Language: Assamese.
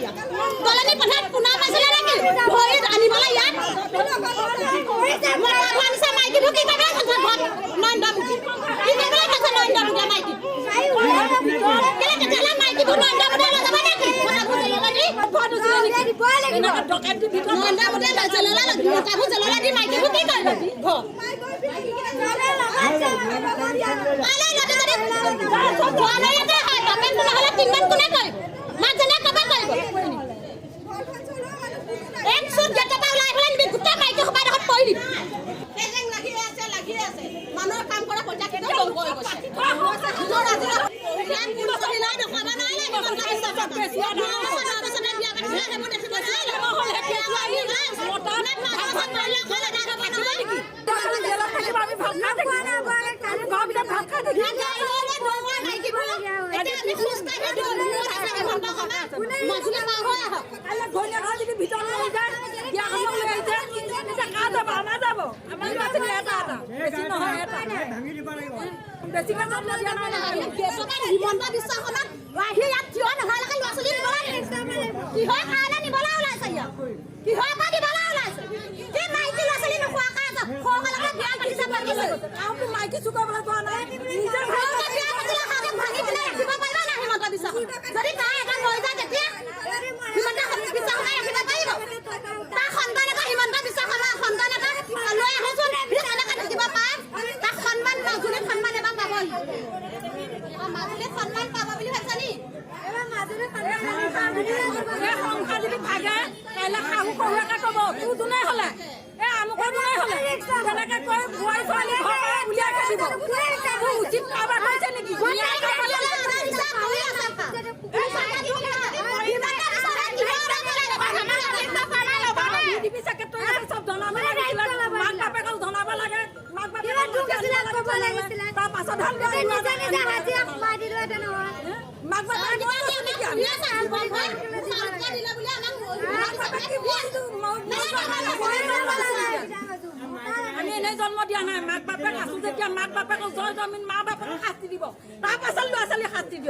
ইয়াত দলনি পথাৰত পুনা মাছিলে নেকি ভৰিত আনিবলৈ ইয়াত মাইকীবোৰ কি কৰিব ঘৰত নয়নদা মুখী কি কৰিবলৈ কৈছে নয়নদা মুখীয়ে মাইকী কেলে মাইকীবোৰ নয়নদা মুখীয়ে লৈ যাব নেকি কথাবোৰ জেললৈ দি ঘৰত উচিলে নেকি ডকাইত দি ভিতৰত নয়নদা মুখীয়ে কথাবোৰ জেললৈ দি মাইকীবোৰ কি কৰিব ঘৰ মানুহৰ কাম কৰা পইচা কেতিয়াও দম কৰি গৈছে হিমন্ত বিশ্ব সভাত আহি ইয়াত থিয় নোহোৱালৈকে ল'ৰা ছোৱালী কিহৰ কাৰণে নিবলৈ ওলাইছে ইয়াত কিহৰ পৰা দিবলৈ ওলাইছে কি মাইকী ল'ৰা ছোৱালী নোখোৱাকৈ আছে সৰুকালকে বিয়া পাতিছে মাইকী চুকাবলৈ পোৱা নাই নিজৰ ঘৰতে বিয়া পাতিলে ভাঙি পেলাই ৰাখিব পাৰিব না হিমন্ত বিশ্ব যদি তাই এটা লৈ যায় তেতিয়া হিমন্ত বিশ্ব সভাই ৰাখিব পাৰিব তাৰ সন্তান এটা হিমন্ত বিশ্ব সভাৰ সন্তান এটা লৈ আহোচোন কেনেকৈ থাকিব পাৰে তাক সন্মান মাজুলীত সন্মান এবাৰ পাবহি মাজুলীত সন্মান পাব বুলি ভাবিছা নি সংসাৰ যদি ভাগে কাইলৈ শাহু শহুৰাকে ক'ব তোৰ দুনাই হ'লে আমুকৰ দুনাই হ'লে তেনেকে কৈ বোৱাৰী ছোৱালী উলিয়াই খেলিব উচিত কাৰোবাৰ হৈছে নেকি চব জনাব মাক বাপেকক জনাব লাগে মাক বাপেকক তাৰ পাছত আমি এনেই জন্ম দিয়া নাই মাক বাপেক আছো যেতিয়া মাক বাপেকক জয় জমিন মা বাপেকক শাস্তি দিব তাৰ পাছত ল'ৰা ছোৱালী শাস্তি দিয়ক